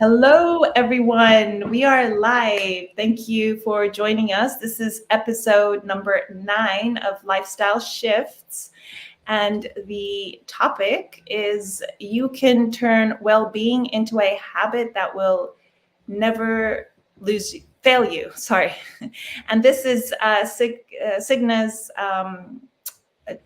Hello, everyone. We are live. Thank you for joining us. This is episode number 9 of Lifestyle Shifts. And the topic is you can turn well-being into a habit that will never fail you. Sorry. And this is Signa's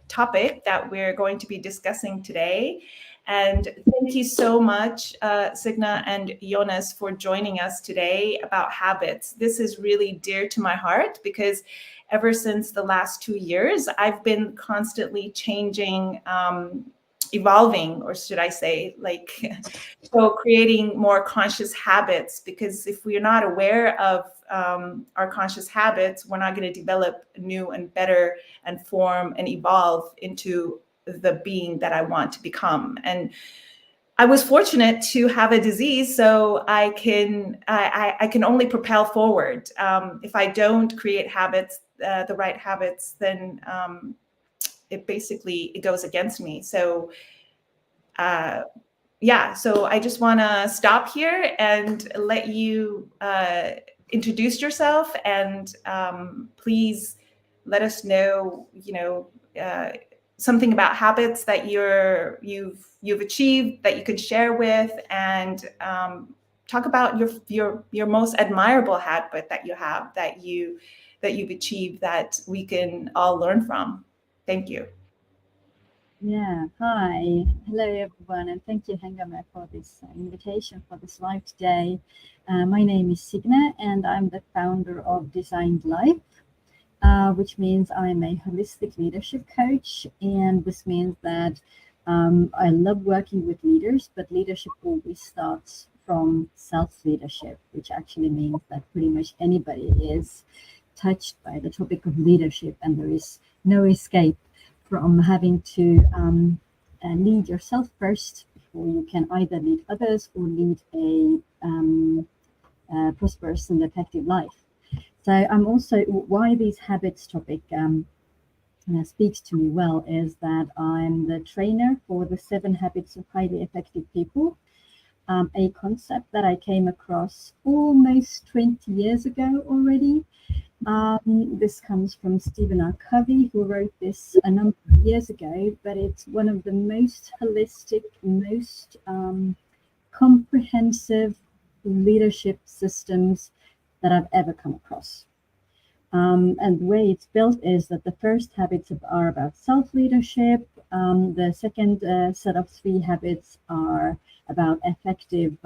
topic that we're going to be discussing today. And thank you so much, Signa and Jonas, for joining us today about habits. This is really dear to my heart because ever since the last 2 years, I've been constantly changing, evolving, or should I say, so creating more conscious habits. Because if we're not aware of our conscious habits, we're not going to develop new and better and form and evolve into the being that I want to become. And I was fortunate to have a disease, so I can only propel forward. If I don't create habits, the right habits, then it goes against me. So so I just want to stop here and let you introduce yourself, and please let us know, something about habits that you've achieved that you could share with, and talk about your most admirable habit that you have, that you've achieved, that we can all learn from. Thank you. Yeah, hi. Hello, everyone, and thank you, Hengame, for this invitation for this live today. My name is Signe, and I'm the founder of Designed Life, which means I'm a holistic leadership coach. And this means that I love working with leaders, but leadership always starts from self-leadership, which actually means that pretty much anybody is touched by the topic of leadership, and there is no escape from having to lead yourself first before you can either lead others or lead a prosperous and effective life. So I'm also, why these habits topic speaks to me well is that I'm the trainer for the 7 habits of highly effective people, a concept that I came across almost 20 years ago already. This comes from Stephen R. Covey, who wrote this a number of years ago, but it's one of the most holistic, most comprehensive leadership systems that I've ever come across. And the way it's built is that the first habits are about self-leadership. The second set of 3 habits are about effective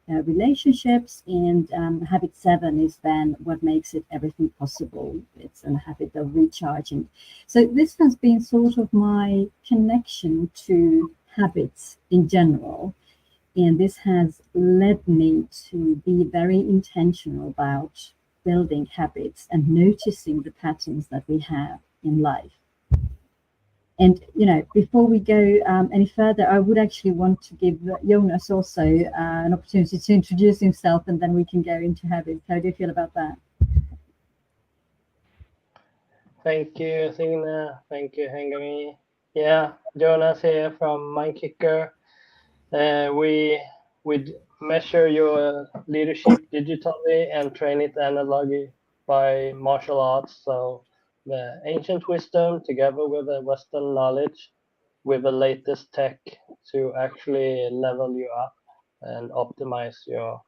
relationships, and habit 7 is then what makes it everything possible. It's a habit of recharging. So this has been sort of my connection to habits in general, and this has led me to be very intentional about building habits and noticing the patterns that we have in life. And, before we go any further, I would actually want to give Jonas also an opportunity to introduce himself, and then we can go into habits. How do you feel about that? Thank you, Signe. Thank you, Hengami. Yeah, Jonas here from Mindkicker. We measure your leadership digitally and train it analogically by martial arts. So the ancient wisdom together with the Western knowledge with the latest tech to actually level you up and optimize your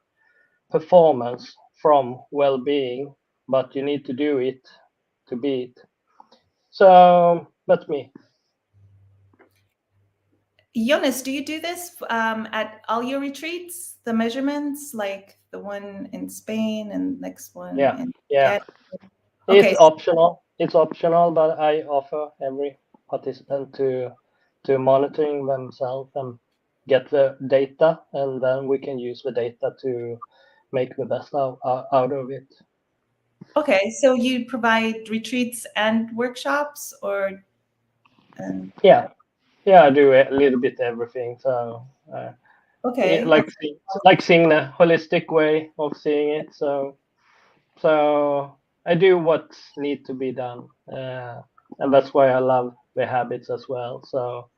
performance from well-being, but you need to do it to be it. So that's me. Jonas, do you do this at all your retreats? The measurements, like the one in Spain and next one in Yeah. Okay. It's optional. It's optional, but I offer every participant to monitoring themselves and get the data, and then we can use the data to make the best out of it. Okay, so you provide retreats and workshops, or? Yeah, I do a little bit everything. So Okay. like seeing the holistic way of seeing it. So I do what need to be done, and that's why I love the habits as well. So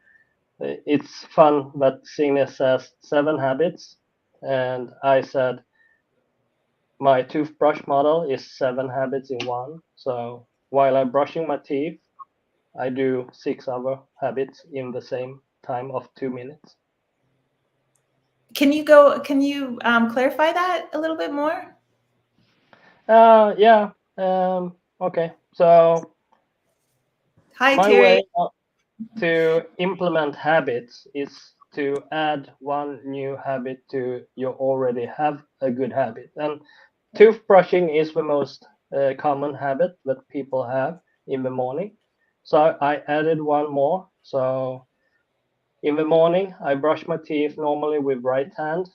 it's fun that Signe says 7 habits, and I said my toothbrush model is 7 habits in one. So while I'm brushing my teeth, I do 6 other habits in the same time of 2 minutes. Can you clarify that a little bit more? Yeah. Okay. So Hi, my Terry. way to implement habits is to add one new habit to you already have a good habit. And toothbrushing is the most common habit that people have in the morning. So I added one more. So in the morning, I brush my teeth normally with right hand,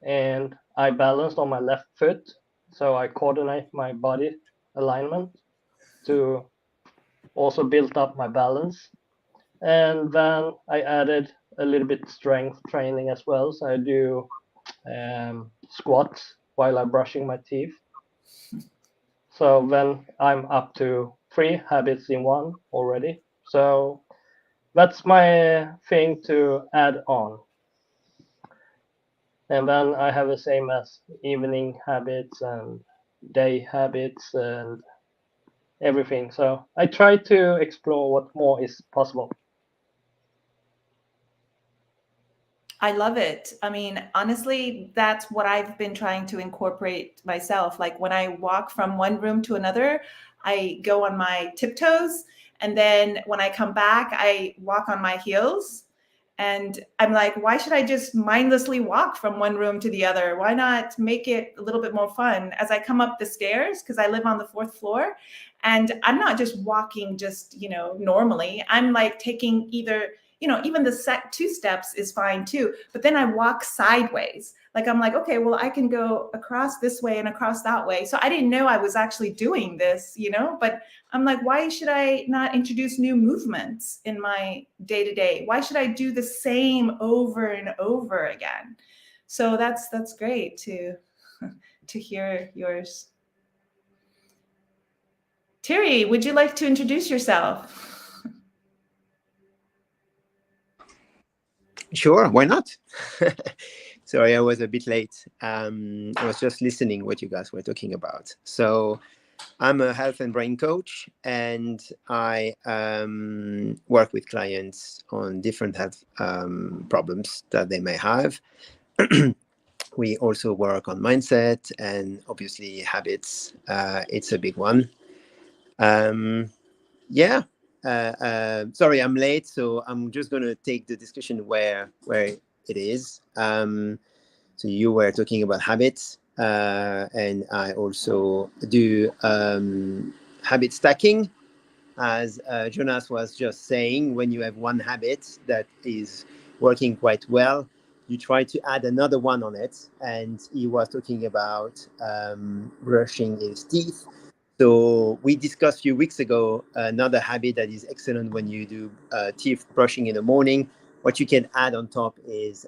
and I balance on my left foot. So I coordinate my body alignment to also build up my balance. And then I added a little bit strength training as well. So I do squats while I'm brushing my teeth. So then I'm up to 3 habits in one already. So that's my thing to add on. And then I have the same as evening habits and day habits and everything. So I try to explore what more is possible. I love it. I mean, honestly, that's what I've been trying to incorporate myself. Like when I walk from one room to another, I go on my tiptoes. And then when I come back, I walk on my heels. And I'm like, why should I just mindlessly walk from one room to the other? Why not make it a little bit more fun as I come up the stairs? Because I live on the 4th floor. And I'm not just walking just, normally. I'm like taking either even the 2 steps is fine too. But then I walk sideways. Like I'm like, okay, well, I can go across this way and across that way. So I didn't know I was actually doing this, but I'm like, why should I not introduce new movements in my day to day? Why should I do the same over and over again? So that's great to hear yours. Terry, would you like to introduce yourself? Sure, why not? Sorry, I was a bit late. I was just listening what you guys were talking about. So I'm a health and brain coach, and I work with clients on different health problems that they may have. We also work on mindset and obviously habits. It's a big one. Yeah. Sorry, I'm late, so I'm just going to take the discussion where it is. So you were talking about habits, and I also do habit stacking, as Jonas was just saying. When you have one habit that is working quite well, you try to add another one on it. And he was talking about brushing his teeth. So we discussed a few weeks ago another habit that is excellent when you do teeth brushing in the morning. What you can add on top is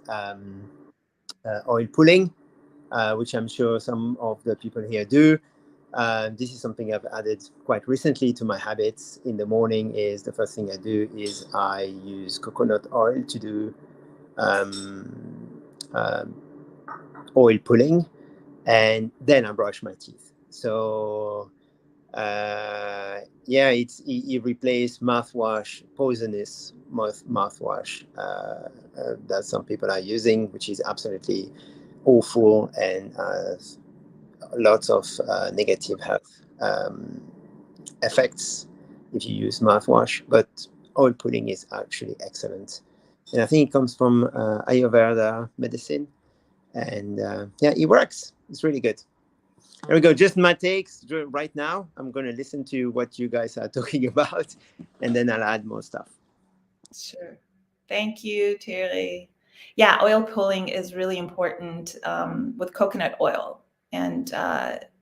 oil pulling, which I'm sure some of the people here do. This is something I've added quite recently to my habits. In the morning, is the first thing I do is I use coconut oil to do oil pulling, and then I brush my teeth. So yeah, it replaced mouthwash, poisonous mouthwash that some people are using, which is absolutely awful and lots of negative health effects if you use mouthwash. But oil pulling is actually excellent, and I think it comes from Ayurveda medicine, and yeah, it works. It's really good. There we go. Just my takes right now. I'm going to listen to what you guys are talking about, and then I'll add more stuff. Sure. Thank you, Terry. Yeah, oil pulling is really important with coconut oil and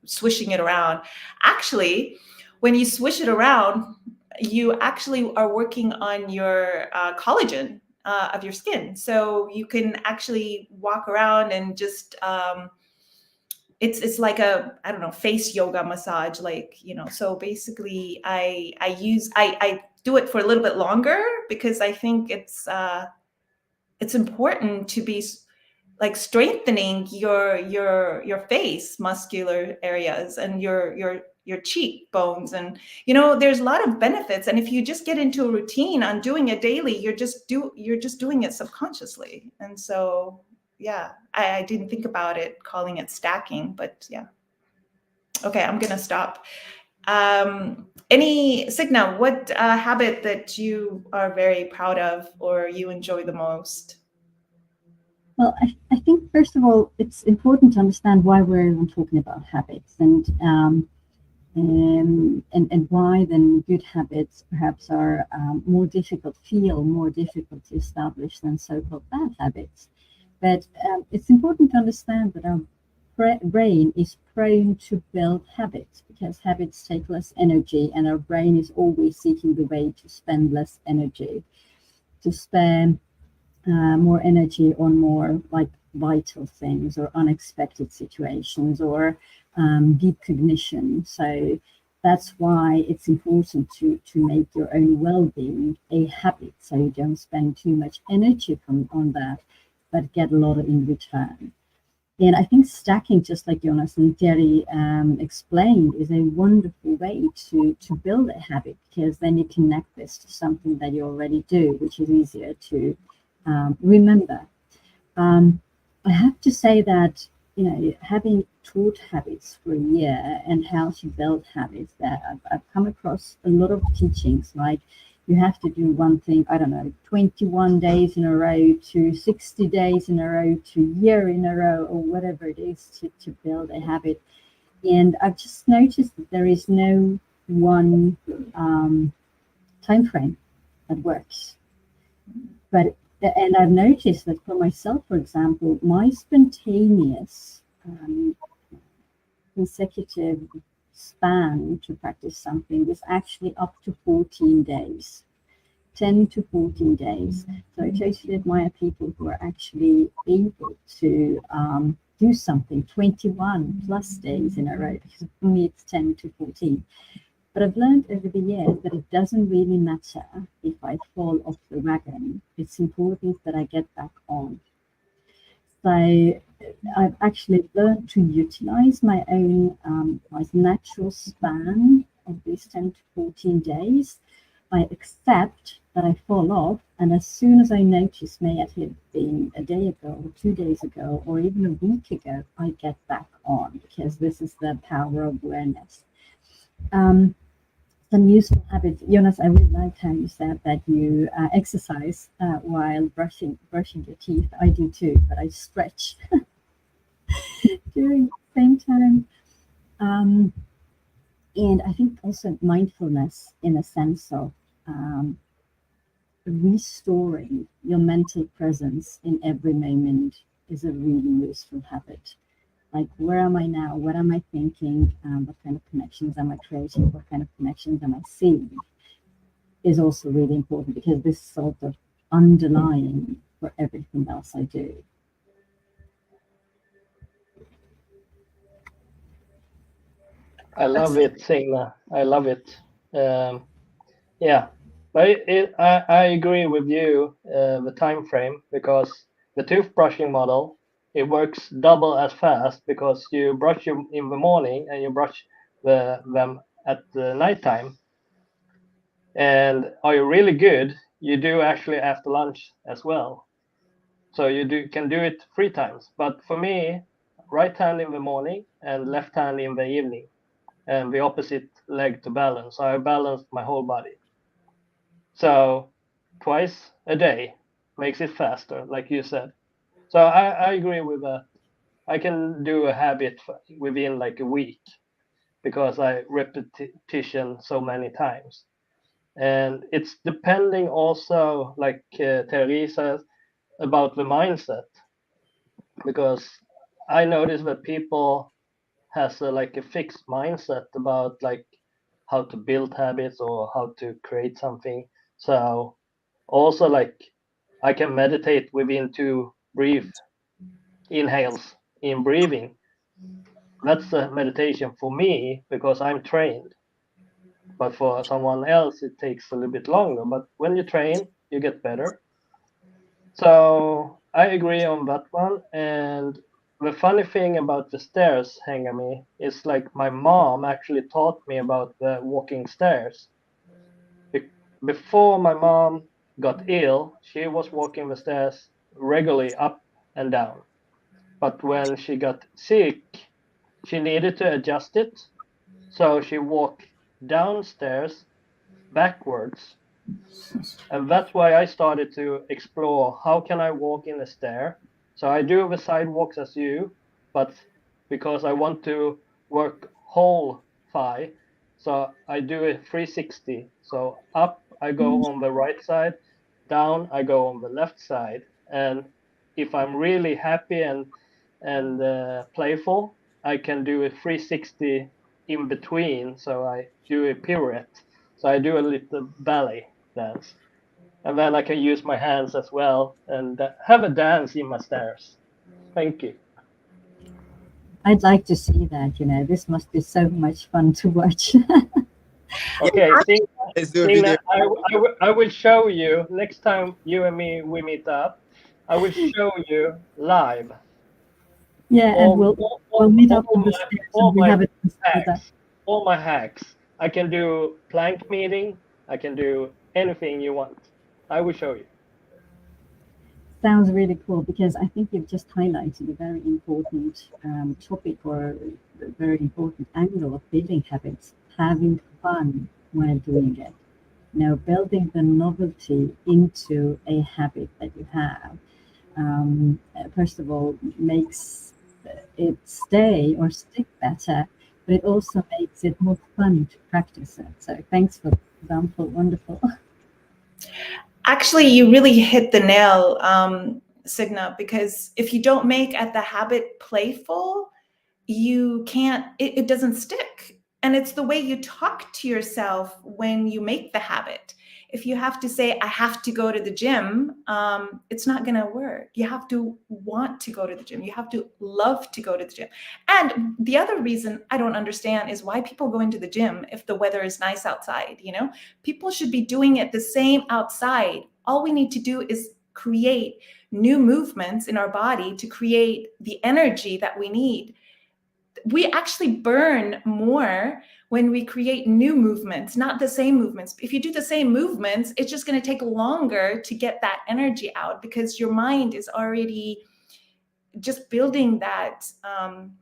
swishing it around. Actually, when you swish it around, you actually are working on your collagen of your skin. So you can actually walk around and just it's like a, I don't know, face yoga massage, like, so basically I do it for a little bit longer because I think it's important to be like strengthening your face muscular areas and your cheekbones, and there's a lot of benefits. And if you just get into a routine on doing it daily, you're just doing it subconsciously. And so yeah, I didn't think about it calling it stacking, but yeah. Okay, I'm gonna stop. Signa, what habit that you are very proud of or you enjoy the most? Well, I think first of all, it's important to understand why we're even talking about habits, and why then good habits perhaps are feel more difficult to establish than so-called bad habits. But it's important to understand that our brain is prone to build habits because habits take less energy, and our brain is always seeking the way to spend less energy, to spend more energy on more like vital things or unexpected situations or deep cognition. So that's why it's important to make your own well-being a habit, so you don't spend too much energy on that, but get a lot in return. And I think stacking, just like Jonas and Terry explained, is a wonderful way to build a habit, because then you connect this to something that you already do, which is easier to remember. I have to say that, having taught habits for a year and how to build habits, that I've come across a lot of teachings like you have to do one thing, I don't know, 21 days in a row to 60 days in a row to a year in a row, or whatever it is to build a habit. And I've just noticed that there is no one time frame that works. And I've noticed that for myself, for example, my spontaneous consecutive span to practice something is actually up to 14 days, 10 to 14 days. So I totally admire people who are actually able to do something 21 plus days in a row, because for me it's 10 to 14. But I've learned over the years that it doesn't really matter if I fall off the wagon. It's important that I get back on. So I've actually learned to utilize my own my natural span of these 10 to 14 days. I accept that I fall off, and as soon as I notice, may it have been a day ago or 2 days ago or even a week ago, I get back on, because this is the power of awareness. Some useful habits. Jonas, I really liked how you said that you exercise while brushing your teeth. I do too, but I stretch during the same time. And I think also mindfulness, in a sense of restoring your mental presence in every moment, is a really useful habit. Like, where am I now? What am I thinking? What kind of connections am I creating? What kind of connections am I seeing? Is also really important, because this is sort of underlying for everything else I do. I love it, Signa. I love it. Yeah, but I agree with you, the time frame, because the toothbrushing model, it works double as fast, because you brush them in the morning and you brush them at the nighttime. And are you really good, you do actually after lunch as well. So you can do it 3 times. But for me, right hand in the morning and left hand in the evening, and the opposite leg to balance. So I balanced my whole body. So twice a day makes it faster, like you said. So I agree with that. I can do a habit within like a week, because I repetition so many times. And it's depending also, like Terry says, about the mindset, because I notice that people has like a fixed mindset about like how to build habits or how to create something. So also, like, I can meditate within 2 brief inhales in breathing. That's a meditation for me, because I'm trained. But for someone else, it takes a little bit longer. But when you train, you get better. So I agree on that one. And the funny thing about the stairs, Hangami, is like my mom actually taught me about the walking stairs. Before my mom got ill, she was walking the stairs regularly up and down. But when she got sick, she needed to adjust it. So she walked downstairs backwards. And that's why I started to explore how can I walk in a stair. So I do the sidewalks as you, but because I want to work whole thigh, so I do a 360. So up I go on the right side, down I go on the left side. And if I'm really happy and playful, I can do a 360 in between. So I do a pirouette. So I do a little ballet dance. And then I can use my hands as well and have a dance in my stairs. Thank you. I'd like to see that. This must be so much fun to watch. Okay, Let's do a Stina, video. I will show you next time you and me we meet up. I will show you live Yeah, and we'll meet up on the stairs all and we my have it together. hacks. All my hacks. I can do plank meeting. I can do anything you want. I will show you. Sounds really cool, because I think you've just highlighted a very important topic, or a very important angle of building habits, having fun while doing it. Building the novelty into a habit that you have, first of all, makes it stay or stick better, but it also makes it more fun to practice it. So thanks for the example. Wonderful. Actually, you really hit the nail, Signa, because if you don't make the habit playful, you can't, it doesn't stick. And it's the way you talk to yourself when you make the habit. If you have to say, I have to go to the gym, it's not going to work. You have to want to go to the gym. You have to love to go to the gym. And the other reason I don't understand is why people go into the gym if the weather is nice outside. People should be doing it the same outside. All we need to do is create new movements in our body to create the energy that we need. We actually burn more when we create new movements, not the same movements. If you do the same movements, it's just going to take longer to get that energy out, because your mind is already just building that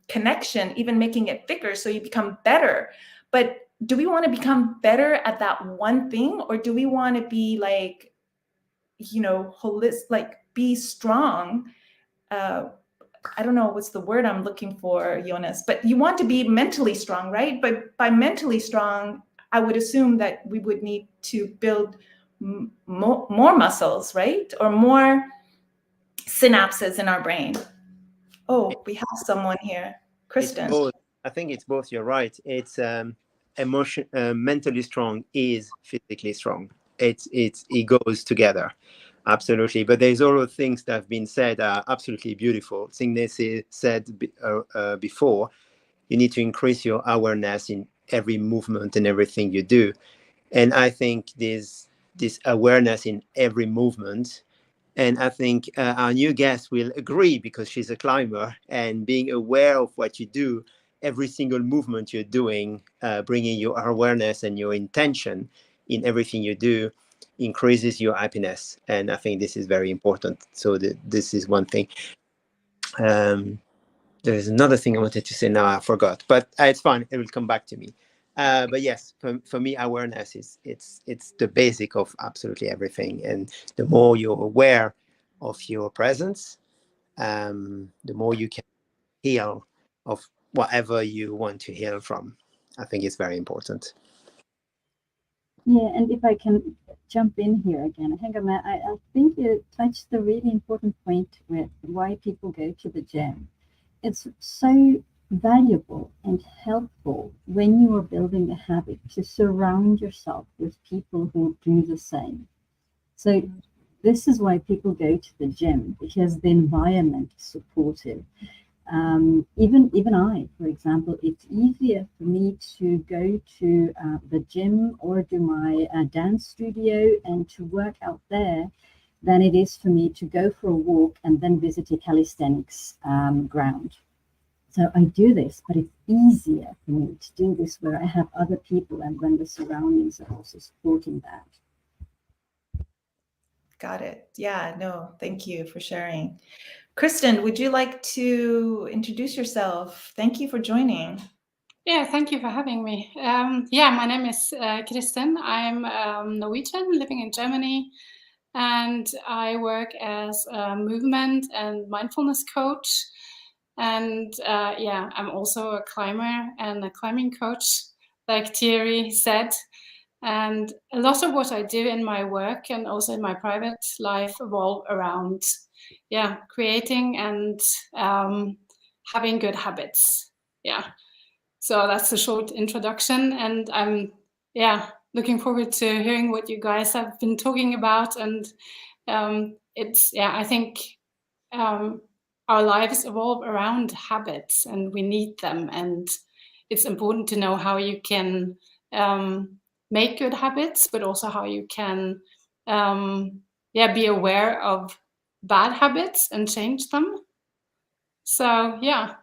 connection, even making it thicker, so you become better. But do we want to become better at that one thing, or do we want to be like, holistic, like be strong? I don't know what's the word I'm looking for, Jonas, but you want to be mentally strong, right? But by mentally strong, I would assume that we would need to build more muscles, right? Or more synapses in our brain. Oh, we have someone here. Kristen. It's both. I think it's both. You're right. It's mentally strong is physically strong. It goes together. Absolutely. But there's all the things that have been said are absolutely beautiful. Signe said before, you need to increase your awareness in every movement and everything you do. And I think this awareness in every movement, and I think our new guest will agree, because she's a climber, and being aware of what you do, every single movement you're doing, bringing your awareness and your intention in everything you do, increases your happiness. And I think this is very important. So this is one thing. There's another thing I wanted to say, now I forgot, but it's fine, it will come back to me. But yes, for me, awareness it's the basic of absolutely everything. And the more you're aware of your presence, the more you can heal of whatever you want to heal from. I think it's very important. Yeah, and if I can jump in here again, Hengame, I think you touched the really important point with why people go to the gym. It's so valuable and helpful when you are building a habit to surround yourself with people who do the same. So this is why people go to the gym, because the environment is supportive. Even I, for example, it's easier for me to go to the gym or do my dance studio and to work out there than it is for me to go for a walk and then visit a calisthenics ground. So I do this, but it's easier for me to do this where I have other people and when the surroundings are also supporting that. Got it. Yeah, no, thank you for sharing. Kristen, would you like to introduce yourself? Thank you for joining. Yeah, thank you for having me. Yeah, my name is Kristen. I'm Norwegian, living in Germany, and I work as a movement and mindfulness coach. And yeah, I'm also a climber and a climbing coach, like Thierry said. And a lot of what I do in my work and also in my private life evolve around, yeah, creating and having good habits. Yeah. So that's a short introduction, and I'm looking forward to hearing what you guys have been talking about. And I think our lives evolve around habits, and we need them. And it's important to know how you can make good habits, but also how you can be aware of bad habits and change them. So yeah.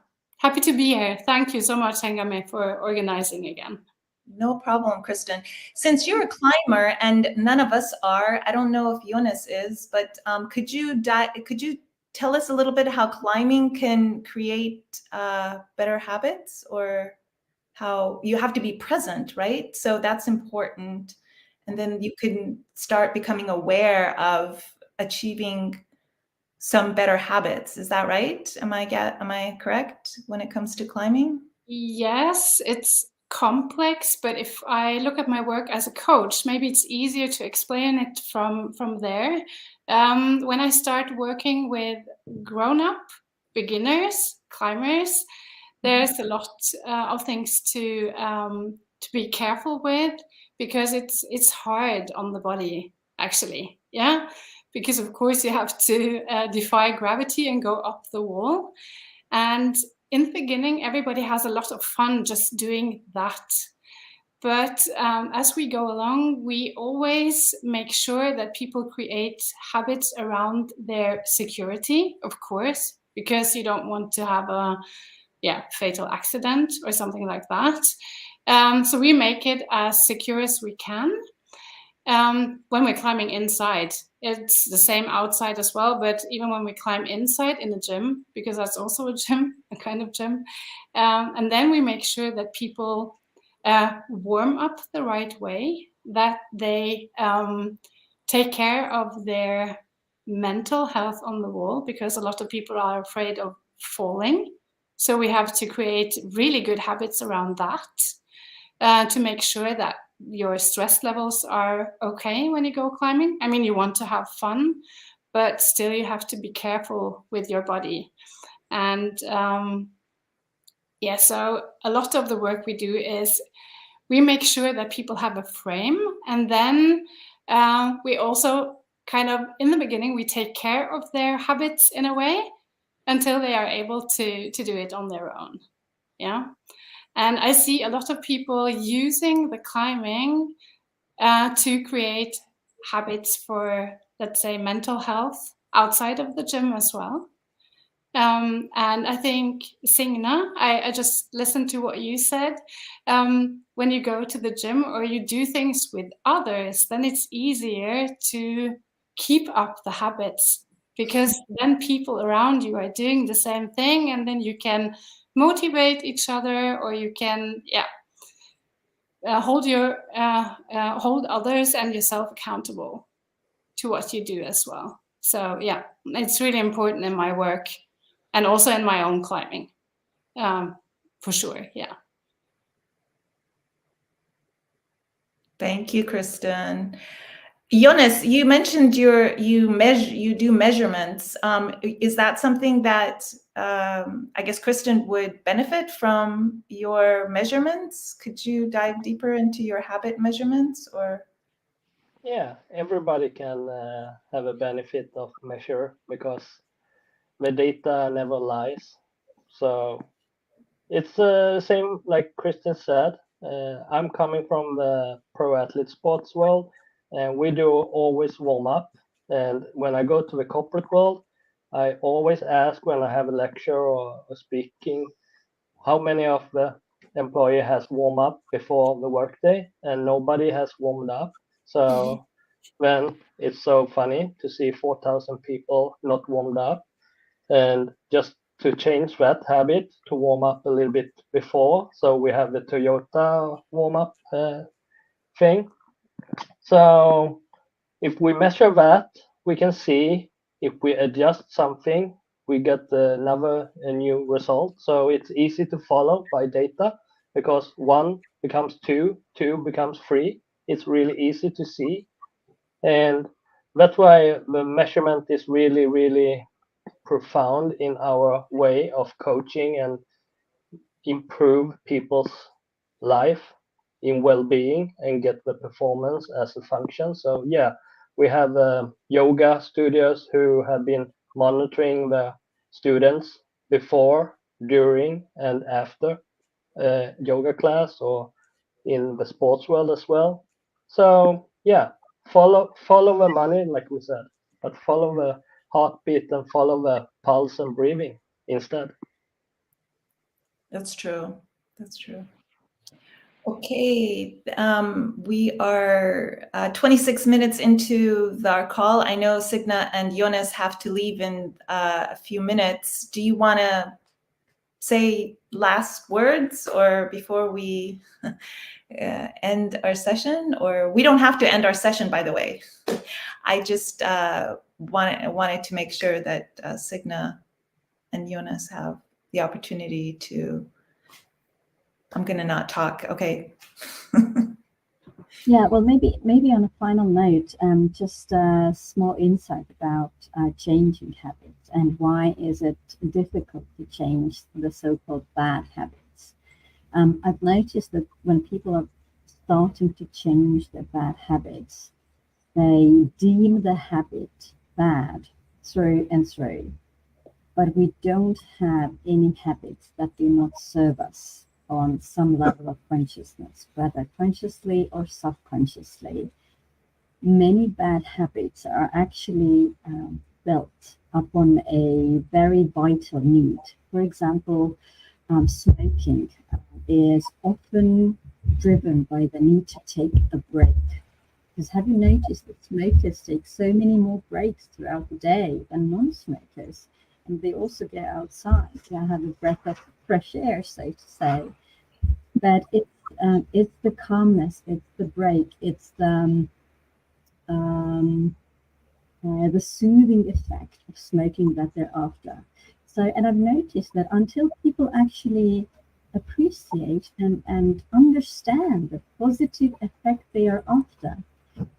Happy to be here. Thank you so much, Hengame, for organizing again. No problem, Kristen. Since you're a climber and none of us are, I don't know if Jonas is, but could you tell us a little bit how climbing can create better habits, or how you have to be present, right? So that's important. And then you can start becoming aware of achieving some better habits. Is that right? Am I correct when it comes to climbing? Yes, it's complex, but if I look at my work as a coach, maybe it's easier to explain it from there. When I start working with grown-up beginners, climbers, there's a lot of things to be careful with, because it's hard on the body, actually. Yeah. Because of course you have to defy gravity and go up the wall. And in the beginning, everybody has a lot of fun just doing that. But as we go along, we always make sure that people create habits around their security, of course, because you don't want to have a fatal accident or something like that. So we make it as secure as we can. When we're climbing inside, it's the same outside as well, but even when we climb inside in a gym, because that's also a gym, a kind of gym, and then we make sure that people warm up the right way, that they take care of their mental health on the wall, because a lot of people are afraid of falling. So we have to create really good habits around that to make sure that your stress levels are okay when you go climbing. I mean, you want to have fun, but still you have to be careful with your body. And so a lot of the work we do is we make sure that people have a frame, and then we also kind of, in the beginning, we take care of their habits in a way until they are able to do it on their own. Yeah. And I see a lot of people using the climbing to create habits for, let's say, mental health outside of the gym as well. And I think, Signe, I just listened to what you said. When you go to the gym or you do things with others, then it's easier to keep up the habits, because then people around you are doing the same thing, and then you can motivate each other, or you can hold others and yourself accountable to what you do as well. So yeah, it's really important in my work and also in my own climbing, for sure. Yeah. Thank you, Kristen. Jonas, you mentioned you do measurements. Is that something that I guess Kristen would benefit from, your measurements? Could you dive deeper into your habit measurements, or? Yeah, everybody can have a benefit of measure, because the data never lies. So it's the same like Kristen said. I'm coming from the pro athlete sports world, and we do always warm up. And when I go to the corporate world, I always ask when I have a lecture or speaking, how many of the employee has warmed up before the workday, and nobody has warmed up. So then it's so funny to see 4,000 people not warmed up, and just to change that habit to warm up a little bit before. So we have the Toyota warm up thing. So if we measure that, we can see if we adjust something, we get a new result. So it's easy to follow by data, because 1 becomes 2, 2 becomes 3. It's really easy to see. And that's why the measurement is really, really profound in our way of coaching and improve people's life in well-being and get the performance as a function. So yeah, we have yoga studios who have been monitoring the students before, during, and after yoga class, or in the sports world as well. So yeah, follow the money, like we said, but follow the heartbeat and follow the pulse and breathing instead. That's true. That's true. Okay, we are 26 minutes into our call. I know Signa and Jonas have to leave in a few minutes. Do you want to say last words or before we end our session? Or we don't have to end our session, by the way. I just wanted to make sure that Signa and Jonas have the opportunity to. I'm going to not talk. Okay. Yeah, well, maybe on a final note, just a small insight about changing habits and why is it difficult to change the so-called bad habits. I've noticed that when people are starting to change their bad habits, they deem the habit bad through and through. But we don't have any habits that do not serve us on some level of consciousness, whether consciously or subconsciously. Many bad habits are actually built upon a very vital need. For example, smoking is often driven by the need to take a break. Because have you noticed that smokers take so many more breaks throughout the day than non-smokers? And they also get outside to have a breath of fresh air, so to say. But it's the calmness, it's the break, it's the soothing effect of smoking that they're after. So, and I've noticed that until people actually appreciate and understand the positive effect they are after,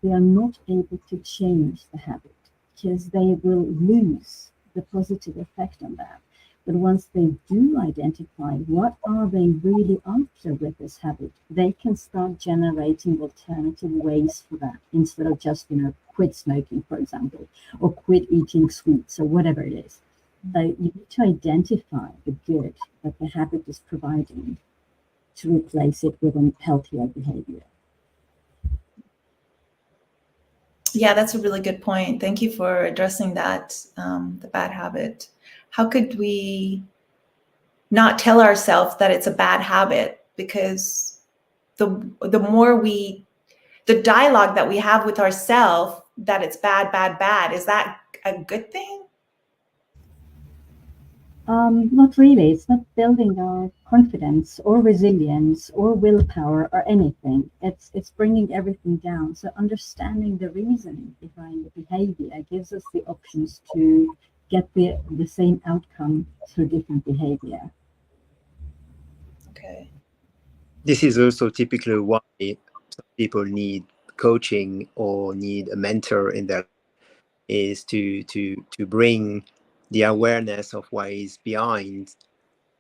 they are not able to change the habit because they will lose the positive effect on that. But once they do identify what are they really after with this habit, they can start generating alternative ways for that instead of just, quit smoking, for example, or quit eating sweets or whatever it is. So you need to identify the good that the habit is providing to replace it with a healthier behavior. Yeah, that's a really good point. Thank you for addressing that, the bad habit. How could we not tell ourselves that it's a bad habit? Because the more the dialogue that we have with ourselves that it's bad, bad, bad, is that a good thing? Not really. It's not building our confidence or resilience or willpower or anything. It's bringing everything down. So understanding the reasoning behind the behavior gives us the options to get the same outcome through different behavior. Okay. This is also typically why some people need coaching or need a mentor in their, is to bring the awareness of what is behind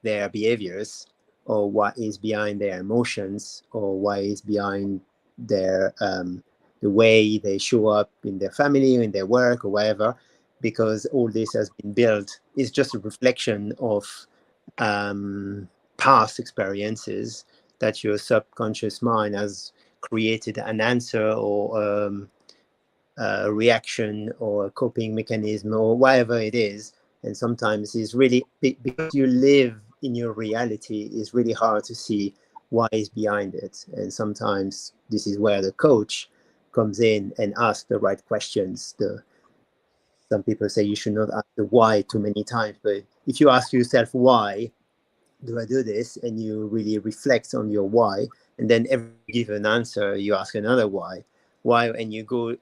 their behaviors, or what is behind their emotions, or what is behind their the way they show up in their family or in their work or whatever, because all this has been built is just a reflection of past experiences that your subconscious mind has created an answer or reaction or a coping mechanism or whatever it is. And sometimes it's really, because you live in your reality, it's really hard to see why is behind it. And sometimes this is where the coach comes in and asks the right questions. Some people say you should not ask the why too many times, but if you ask yourself, why do I do this? And you really reflect on your why, and then every given answer, you ask another why, and you go,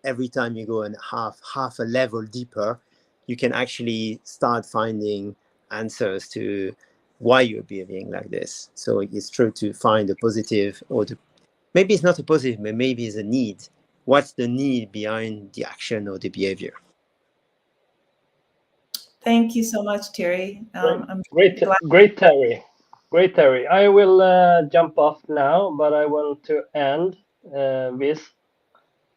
every time you go in half a level deeper, you can actually start finding answers to why you're behaving like this. So it's true to find a positive, or maybe it's not a positive, but maybe it's a need. What's the need behind the action or the behavior? Thank you so much, Thierry. I'm Great, glad. great, Terry. Great, Terry. I will jump off now, but I want to end this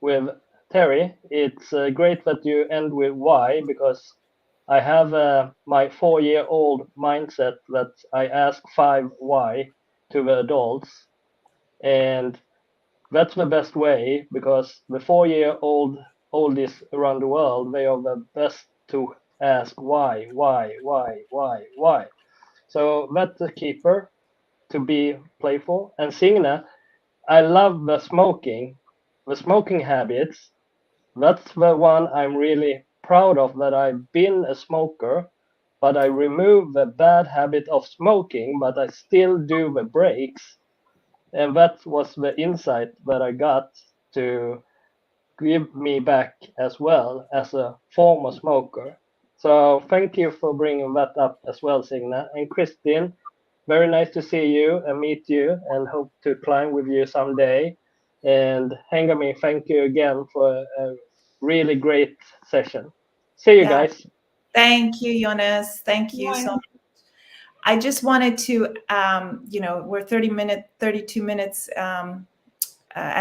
with Terry. It's great that you end with why, because I have my 4-year-old mindset that I ask 5 why to the adults, and that's the best way, because the 4-year-old oldies around the world, they are the best to ask why. So that's the keeper, to be playful. And Signe, I love the smoking habits. That's the one I'm really proud of, that I've been a smoker, but I removed the bad habit of smoking, but I still do the breaks. And that was the insight that I got to give me back as well as a former smoker. So thank you for bringing that up as well, Signe. And Christine, very nice to see you and meet you, and hope to climb with you someday. And Hengami, thank you again for a really great session. See you Yeah. guys. Thank you, Jonas. Thank you Yeah. so much. I just wanted to, we're 32 minutes, and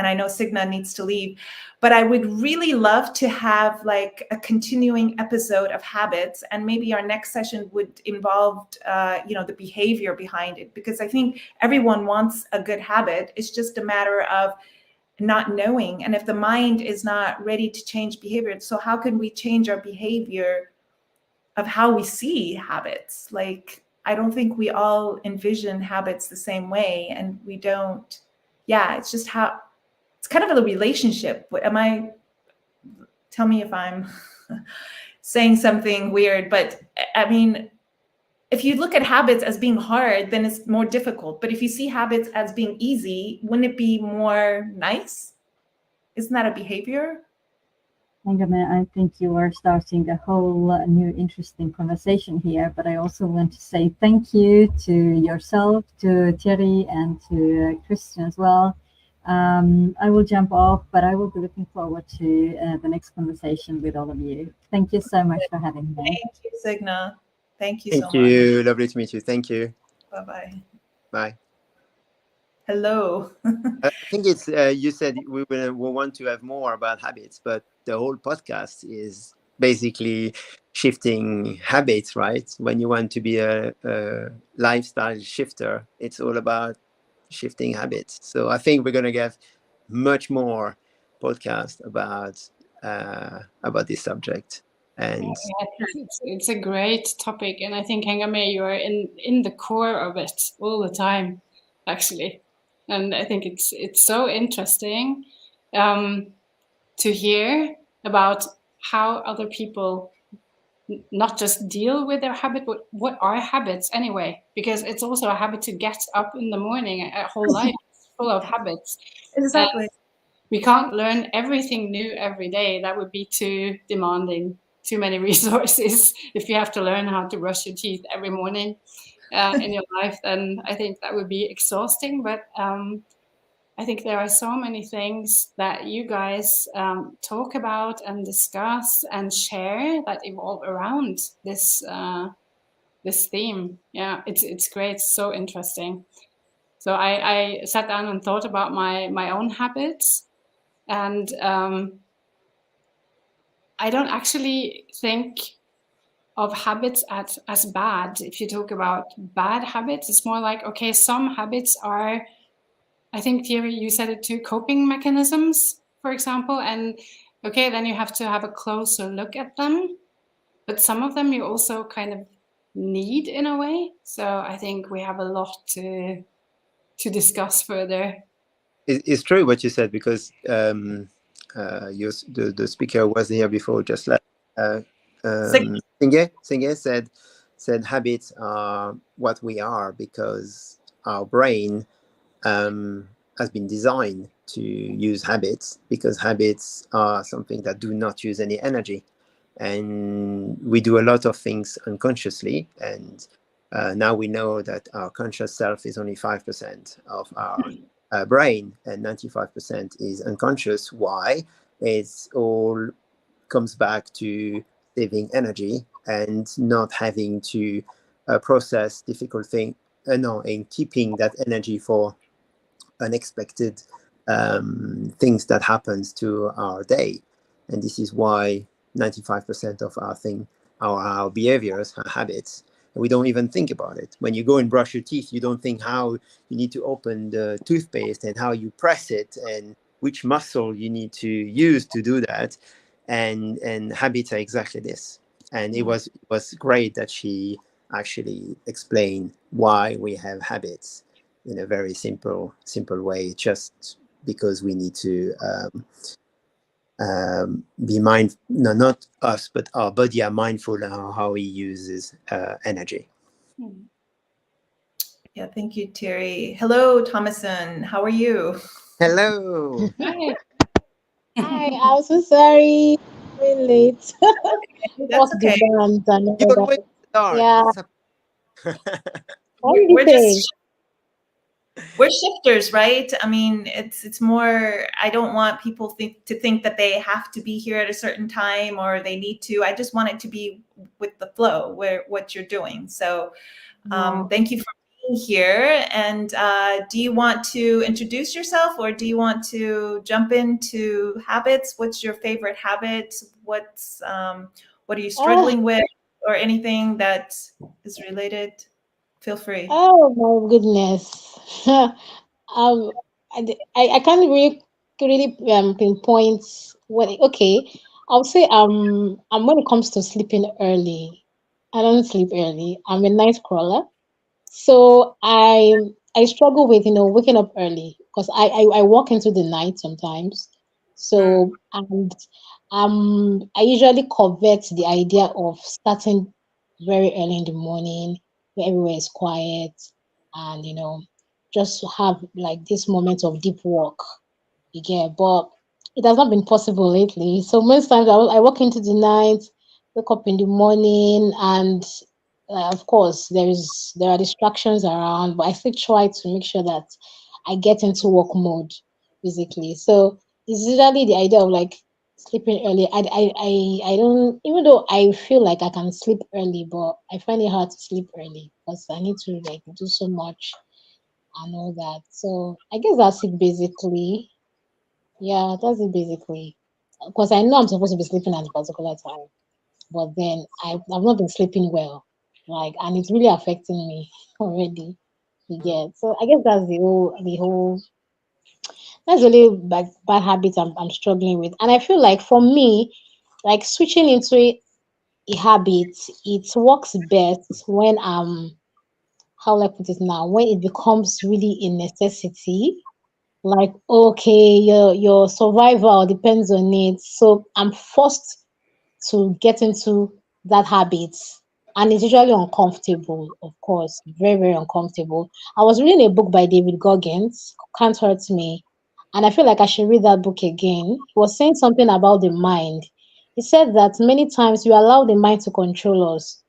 I know Signa needs to leave, but I would really love to have like a continuing episode of habits, and maybe our next session would involve, the behavior behind it, because I think everyone wants a good habit. It's just a matter of not knowing, and if the mind is not ready to change behavior, so how can we change our behavior of how we see habits? Like, I don't think we all envision habits the same way, and we don't. Yeah, it's just how it's kind of a relationship. Tell me if I'm saying something weird, but I mean, if you look at habits as being hard, then it's more difficult. But if you see habits as being easy, wouldn't it be more nice? Isn't that a behavior? Hengame, I think you are starting a whole new interesting conversation here, but I also want to say thank you to yourself, to Thierry, and to Christian as well. I will jump off, but I will be looking forward to the next conversation with all of you. Thank you so much for having me. Thank you, Signa. Thank you so much. Thank you. Lovely to meet you. Thank you. Bye-bye. Bye. Hello. I think it's you said we want to have more about habits, but the whole podcast is basically shifting habits, right? When you want to be a lifestyle shifter, it's all about shifting habits. So I think we're going to get much more podcast about this subject. And It's a great topic, and I think Hengame, you are in the core of it all the time, actually. And I think it's so interesting to hear about how other people not just deal with their habit, but what are habits anyway? Because it's also a habit to get up in the morning. A whole life is full of habits. Exactly. We can't learn everything new every day. That would be too demanding, too many resources. If you have to learn how to brush your teeth every morning in your life, then I think that would be exhausting. But I think there are so many things that you guys talk about and discuss and share that evolve around this this theme. Yeah, it's great. It's so interesting. So I sat down and thought about my own habits, and I don't actually think of habits as bad. If you talk about bad habits, it's more like, okay, some habits are, I think, Thierry, you said it too, coping mechanisms, for example, and okay, then you have to have a closer look at them. But some of them you also kind of need in a way. So I think we have a lot to discuss further. It's true what you said, because the speaker was here before, just like Singe said habits are what we are, because our brain has been designed to use habits, because habits are something that do not use any energy, and we do a lot of things unconsciously. And now we know that our conscious self is only 5% of our brain, and 95% is unconscious. Why? It's all comes back to saving energy and not having to process difficult things, no, and keeping that energy for unexpected things that happens to our day. And this is why 95% of our behaviors, our habits, and we don't even think about it. When you go and brush your teeth, you don't think how you need to open the toothpaste and how you press it and which muscle you need to use to do that. And habits are exactly this. And it was great that she actually explained why we have habits in a very simple way, just because we need to be mindful. No, not us, but our body are mindful of how he uses energy. Yeah, thank you, Terry. Hello, Thomason. How are you? Hello. Hi. Hi, I'm so sorry. Very late. That's Work okay. demands and You all always that. start. Yeah. What did you We're say? just we're shifters, right? I mean, it's more, I don't want people to think that they have to be here at a certain time or they need to. I just want it to be with the flow, where what you're doing. So thank you for being here. And do you want to introduce yourself, or do you want to jump into habits? What's your favorite habit? What are you struggling with, or anything that is related? Feel free. Oh my goodness. um, I can't really pinpoint what. Okay, I'll say when it comes to sleeping early, I don't sleep early. I'm a night crawler. So I struggle with waking up early because I walk into the night sometimes. So and I usually covet the idea of starting very early in the morning where everywhere is quiet and just to have like this moment of deep work. You get, but it has not been possible lately. So most times I walk into the night, wake up in the morning, and of course there are distractions around, but I still try to make sure that I get into work mode basically. So it's usually the idea of like sleeping early. I don't, even though I feel like I can sleep early, but I find it hard to sleep early because I need to like do so much and all that. So I guess that's it basically. Yeah, that's it basically. Because I know I'm supposed to be sleeping at a particular time, but then I've not been sleeping well, like, and it's really affecting me already. You get, so I guess that's the whole that's really bad habit I'm struggling with, and I feel like for me, like switching into a habit, it works best when how will I put it now, when it becomes really a necessity, like okay, your survival depends on it, so I'm forced to get into that habit, and it's usually uncomfortable, of course, very very uncomfortable. I was reading a book by David Goggins, Can't Hurt Me, and I feel like I should read that book again. He was saying something about the mind. He said that many times we allow the mind to control us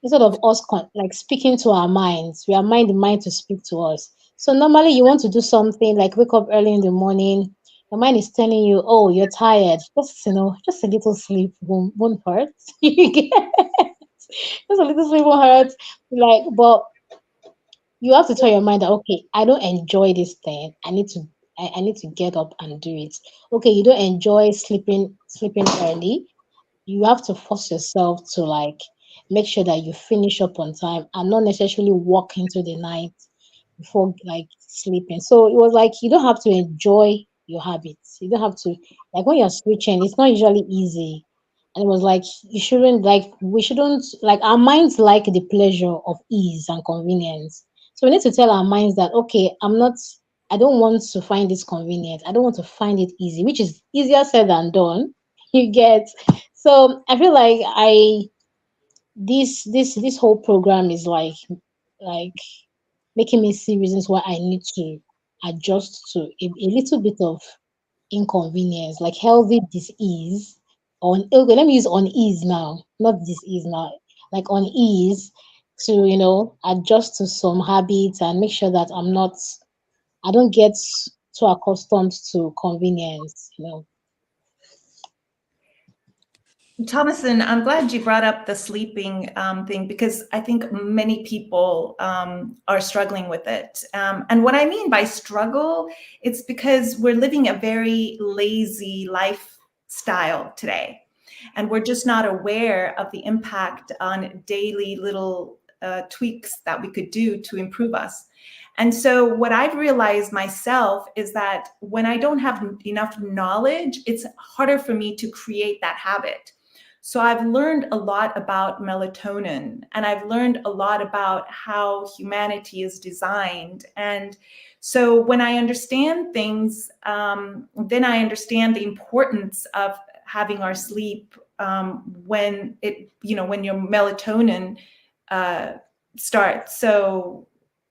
instead of us like speaking to our minds. We allow the mind to speak to us. So normally you want to do something like wake up early in the morning. Your mind is telling you, "Oh, you're tired. Just just a little sleep won't hurt." You get just a little sleep won't hurt. Like, but you have to tell your mind that okay, I don't enjoy this thing. I need to get up and do it. Okay, you don't enjoy sleeping early. You have to force yourself to like make sure that you finish up on time and not necessarily walk into the night before like sleeping. So it was like you don't have to enjoy your habits. You don't have to, like when you're switching, it's not usually easy. And it was like you shouldn't, like we shouldn't, like our minds like the pleasure of ease and convenience. So we need to tell our minds that okay, I don't want to find this convenient. I don't want to find it easy, which is easier said than done. You get. So I feel like this whole program is like making me see reasons why I need to adjust to a little bit of inconvenience, like healthy disease. Okay, let me use unease now, not disease now, like unease, to adjust to some habits and make sure that I don't get too accustomed to convenience. Thomason, I'm glad you brought up the sleeping thing, because I think many people are struggling with it. And what I mean by struggle, it's because we're living a very lazy lifestyle today. And we're just not aware of the impact on daily little tweaks that we could do to improve us. And so what I've realized myself is that when I don't have enough knowledge, it's harder for me to create that habit. So I've learned a lot about melatonin, and I've learned a lot about how humanity is designed. And so when I understand things, then I understand the importance of having our sleep when your melatonin starts. So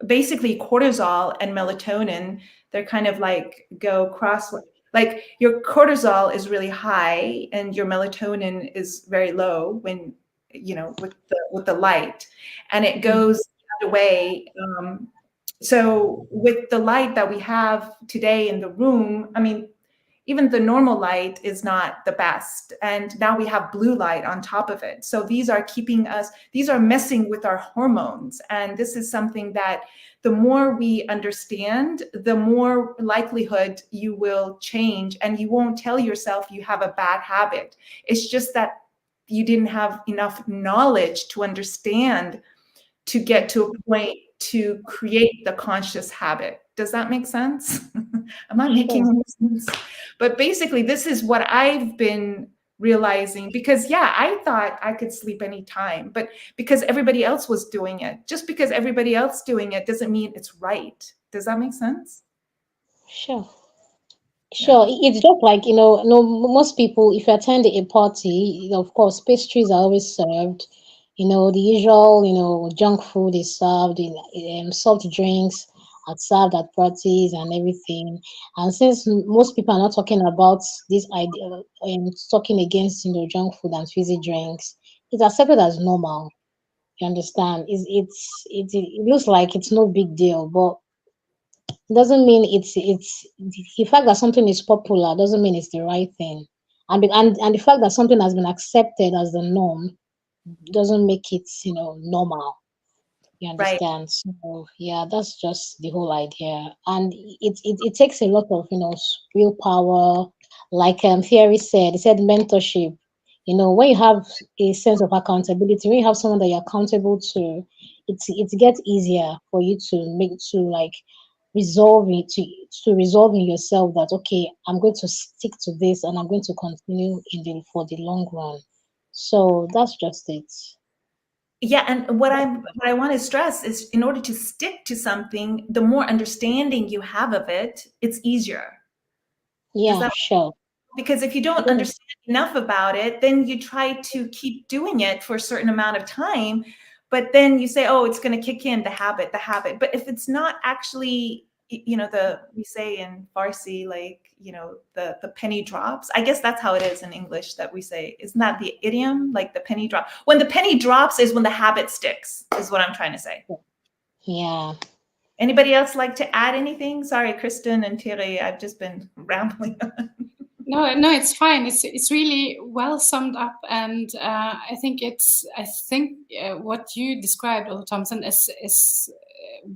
basically cortisol and melatonin, they're kind of like go crosswise. Like your cortisol is really high and your melatonin is very low when with the light, and it goes the other way. So with the light that we have today in the room, I mean, even the normal light is not the best. And now we have blue light on top of it. So these are messing with our hormones. And this is something that the more we understand, the more likelihood you will change, and you won't tell yourself you have a bad habit. It's just that you didn't have enough knowledge to understand to get to a point to create the conscious habit. Does that make sense? Am I making any sense? But basically, this is what I've been realizing, because I thought I could sleep anytime, but because everybody else was doing it. Just because everybody else doing it doesn't mean it's right. Does that make sense? Sure. Yeah. Sure, it's just like, no, most people, if you attend a party, of course, pastries are always served. The usual, junk food is served in soft drinks are served at parties and everything. And since most people are not talking about this idea, talking against, junk food and fizzy drinks, it's accepted as normal. You understand? It looks like it's no big deal, but doesn't mean it's the fact that something is popular doesn't mean it's the right thing, and the fact that something has been accepted as the norm doesn't make it normal. You Right. understand? So yeah, that's just the whole idea, and it takes a lot of willpower, like Theory said. He said mentorship. When you have a sense of accountability, when you have someone that you're accountable to, it gets easier for you to resolve it to resolve in yourself that okay, I'm going to stick to this and I'm going to continue for the long run. So that's just it. Yeah, and what I want to stress is, in order to stick to something, the more understanding you have of it, it's easier. Does Yeah, that sure. Because if you don't understand enough about it, then you try to keep doing it for a certain amount of time, but then you say, oh, it's going to kick in the habit. But if it's not actually, we say in Farsi, like, the penny drops. I guess that's how it is in English that we say. Isn't that the idiom? Like the penny drop. When the penny drops is when the habit sticks, is what I'm trying to say. Yeah. Anybody else like to add anything? Sorry, Kristen and Thierry, I've just been rambling. No, it's fine. It's really well summed up, and I think what you described, Ola Thompson, is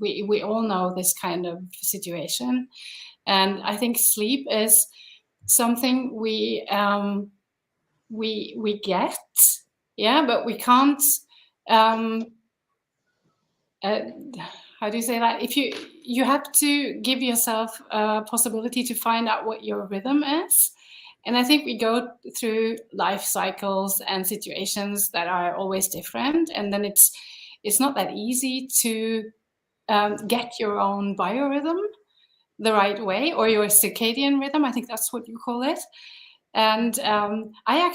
we all know this kind of situation, and I think sleep is something we get, but we can't. how do you say that? If you have to give yourself a possibility to find out what your rhythm is. And I think we go through life cycles and situations that are always different. And then it's not that easy to get your own biorhythm the right way, or your circadian rhythm. I think that's what you call it. And I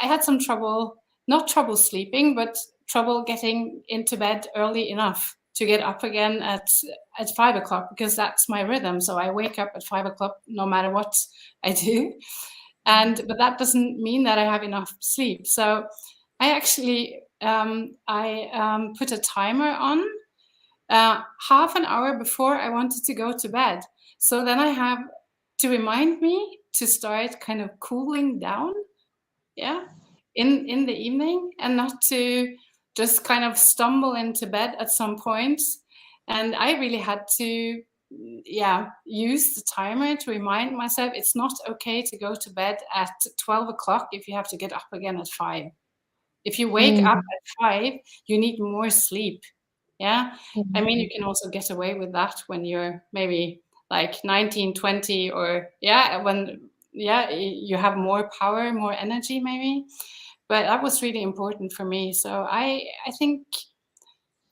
had some trouble, not trouble sleeping, but trouble getting into bed early enough to get up again at 5 o'clock, because that's my rhythm. So I wake up at 5 o'clock no matter what I do. But that doesn't mean that I have enough sleep. So I actually put a timer on half an hour before I wanted to go to bed. So then I have to remind me to start kind of cooling down, in the evening, and not to just kind of stumble into bed at some point. And I really had to use the timer to remind myself it's not okay to go to bed at 12 o'clock if you have to get up again at 5. If you wake up at 5, you need more sleep. Yeah. I mean, you can also get away with that when you're maybe like 19, 20, or when you have more power, more energy maybe. But that was really important for me. So I think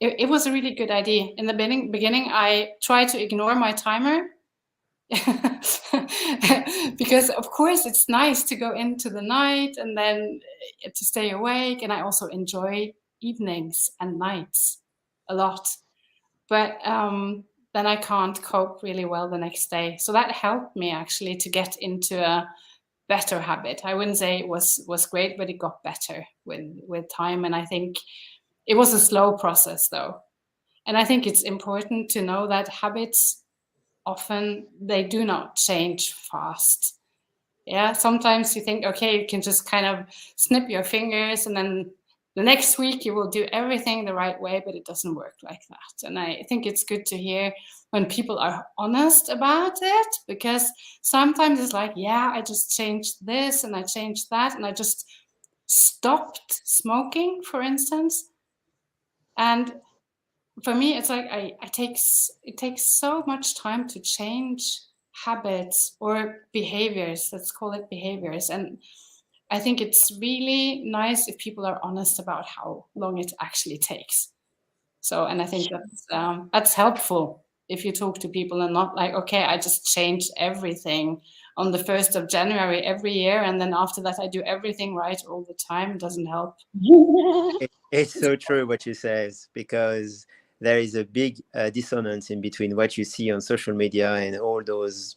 it was a really good idea. In the beginning, I tried to ignore my timer because of course it's nice to go into the night and then to stay awake. And I also enjoy evenings and nights a lot. But then I can't cope really well the next day. So that helped me actually to get into a better habit. I wouldn't say it was great, but it got better with time. And I think it was a slow process though. And I think it's important to know that habits often, they do not change fast. Yeah, sometimes you think, okay, you can just kind of snip your fingers and then the next week you will do everything the right way, but it doesn't work like that. And I think it's good to hear when people are honest about it, because sometimes it's like, yeah, I just changed this and I changed that and I just stopped smoking, for instance. And for me, it's like it takes so much time to change habits or behaviors. Let's call it behaviors. And I think it's really nice if people are honest about how long it actually takes. So, and I think that's helpful if you talk to people and not like, okay, I just changed everything on the 1st of January every year, and then after that I do everything right all the time. It doesn't help. It's so true what you say, because there is a big dissonance in between what you see on social media and all those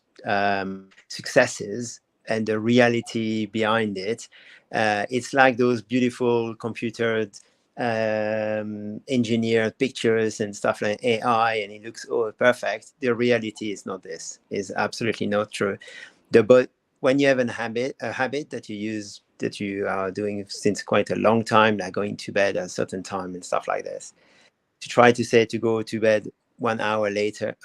successes and the reality behind it. It's like those beautiful computered engineered pictures and stuff like AI, and it looks perfect. The reality is not this. Is absolutely not true. But when you have a habit that you use, that you are doing since quite a long time, like going to bed at a certain time and stuff like this, to try to say to go to bed 1 hour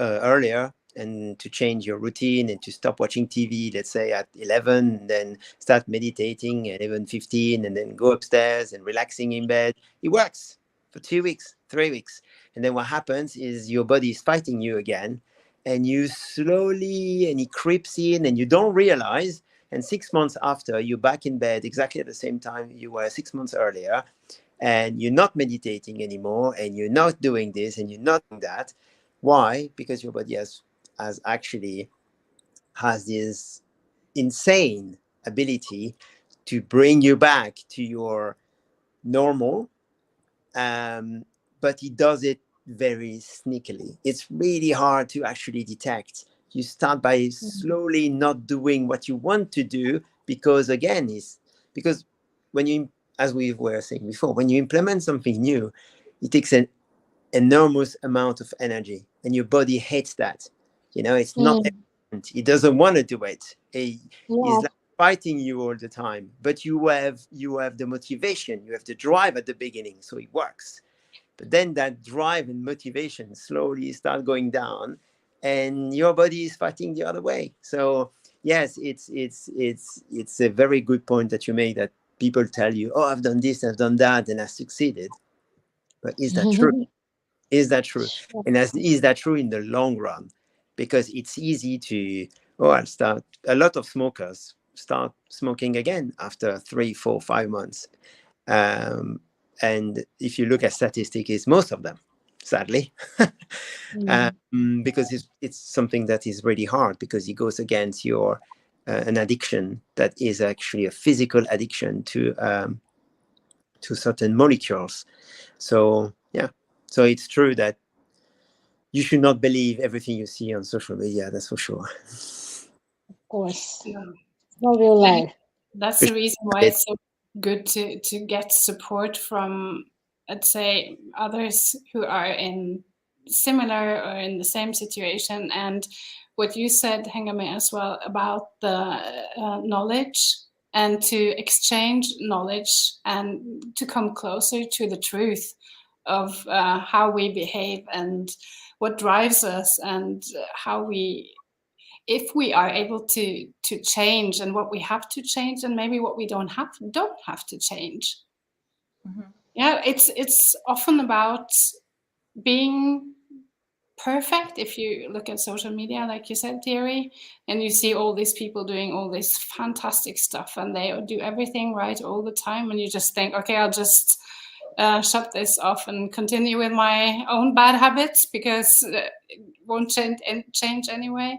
earlier, and to change your routine and to stop watching TV, let's say at 11, and then start meditating at 11:15, and then go upstairs and relaxing in bed. It works for 2 weeks, 3 weeks. And then what happens is your body is fighting you again, and you slowly, and it creeps in and you don't realize. And 6 months after, you're back in bed exactly at the same time you were 6 months earlier, and you're not meditating anymore, and you're not doing this, and you're not doing that. Why? Because your body has this insane ability to bring you back to your normal, but it does it very sneakily. It's really hard to actually detect. You start by slowly not doing what you want to do, because again, because when you, as we were saying before, when you implement something new, it takes an enormous amount of energy, and your body hates that. It's not, it doesn't want to do it. It's like fighting you all the time, but you have the motivation, you have the drive at the beginning, so it works. But then that drive and motivation slowly start going down, and your body is fighting the other way. So yes, it's a very good point that you made, that people tell you, oh, I've done this, I've done that, and I succeeded. But is that true? Is that true? And is that true in the long run? Because it's easy to, oh, I'll start. A lot of smokers start smoking again after 3, 4, 5 months. And if you look at statistics, it's most of them, sadly, because it's something that is really hard, because it goes against your an addiction that is actually a physical addiction to certain molecules. So yeah, so it's true that you should not believe everything you see on social media. That's for sure. Of course, Yeah. not real life. That's the reason why it's so good to get support from, let's say, others who are in similar or in the same situation. And what you said, Hengame, as well, about the knowledge, and to exchange knowledge and to come closer to the truth of how we behave and what drives us, and how we, if we are able to change, and what we have to change, and maybe what we don't have to change. Mhm. Yeah, it's often about being perfect. If you look at social media, like you said, Thierry, and you see all these people doing all this fantastic stuff, and they do everything right all the time, and you just think, okay, I'll just shut this off and continue with my own bad habits, because it won't change anyway.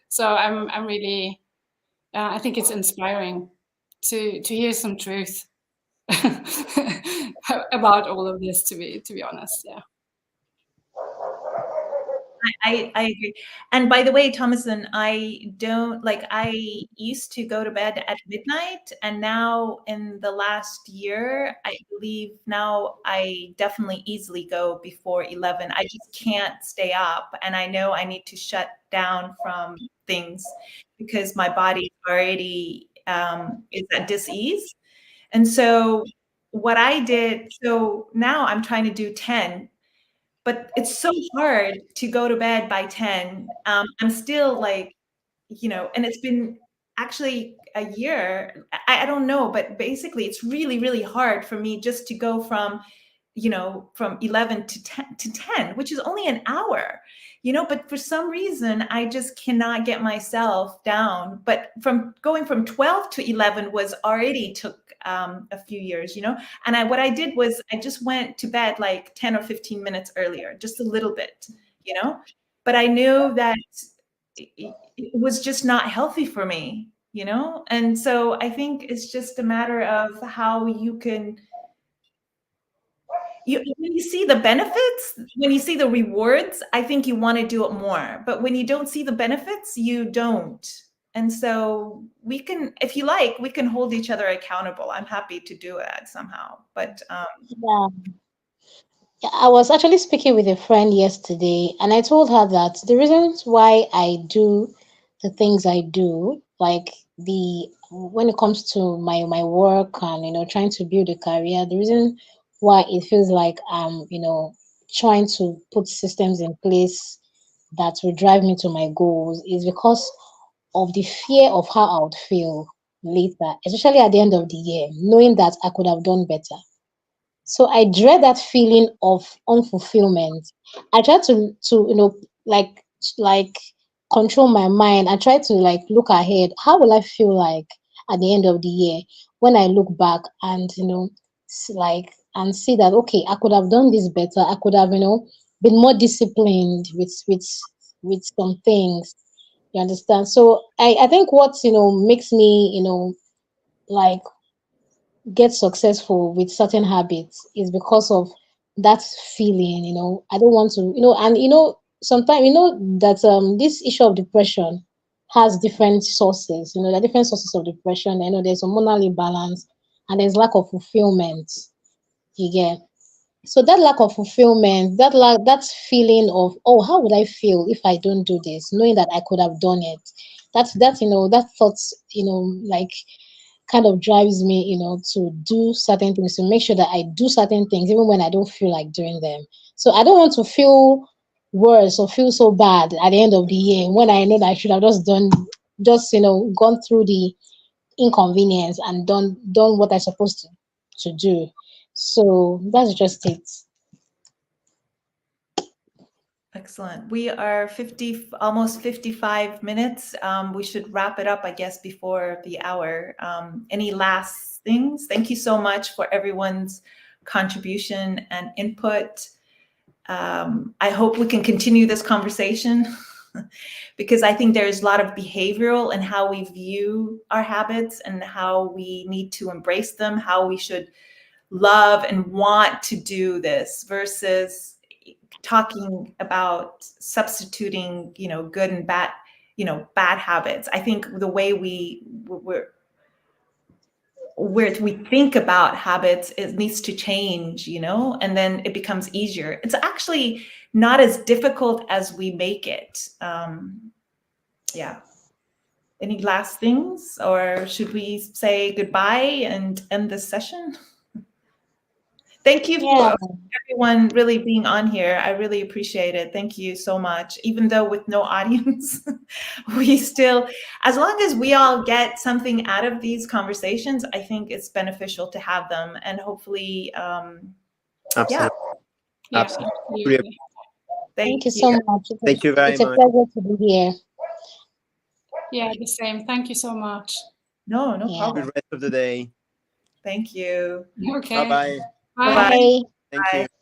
So I'm really, I think it's inspiring to hear some truth about all of this. To be honest, yeah. I agree. And by the way, Thomason, I don't like, I used to go to bed at midnight, and now in the last year, I believe now I definitely easily go before 11. I just can't stay up, and I know I need to shut down from things because my body already is at dis-ease. And so what I did, so now I'm trying to do 10, but it's so hard to go to bed by 10. I'm still like, and it's been actually a year. I don't know, but basically it's really, really hard for me just to go from, from 11 to 10, which is only an hour, but for some reason I just cannot get myself down. But from going from 12 to 11 was already took a few years, and what I did was I just went to bed like 10 or 15 minutes earlier, just a little bit, but I knew that it was just not healthy for me, and so I think it's just a matter of how you can, when you see the benefits, when you see the rewards, I think you want to do it more. But when you don't see the benefits, you don't. And so we can, if you like, we can hold each other accountable. I'm happy to do that somehow. But Yeah. I was actually speaking with a friend yesterday, and I told her that the reasons why I do the things I do, like the when it comes to my work and trying to build a career, the reason why it feels like I'm trying to put systems in place that will drive me to my goals is because of the fear of how I would feel later, especially at the end of the year, knowing that I could have done better. So I dread that feeling of unfulfillment. I try to like control my mind. I try to like look ahead. How will I feel like at the end of the year when I look back and and see that okay, I could have done this better. I could have been more disciplined with some things. You understand? So I think what makes me like get successful with certain habits is because of that feeling. I don't want to, and sometimes that this issue of depression has different sources. There are different sources of depression. There's hormonal imbalance and there's lack of fulfillment. You get. So that lack of fulfillment, that feeling of, oh, how would I feel if I don't do this, knowing that I could have done it. That thoughts, like kind of drives me, to do certain things, to make sure that I do certain things, even when I don't feel like doing them. So I don't want to feel worse or feel so bad at the end of the year when I know that I should have gone through the inconvenience and done what I'm supposed to do. So that's just it. Excellent. We are almost 55 minutes. We should wrap it up, I guess, before the hour. Any last things? Thank you so much for everyone's contribution and input. I hope we can continue this conversation because I think there's a lot of behavioral and how we view our habits and how we need to embrace them, how we should love and want to do this versus talking about substituting, good and bad, bad habits. I think the way we think about habits, it needs to change, and then it becomes easier. It's actually not as difficult as we make it. Yeah. Any last things, or should we say goodbye and end this session? Thank you for everyone really being on here. I really appreciate it. Thank you so much. Even though with no audience, we still, as long as we all get something out of these conversations, I think it's beneficial to have them. And hopefully, Absolutely. Yeah. Absolutely. Thank you so much. Thank you very much. It's a pleasure to be here. Yeah, the same. Thank you so much. No problem. Good rest of the day. Thank you. Okay. Bye-bye. Bye. Bye. Thank you.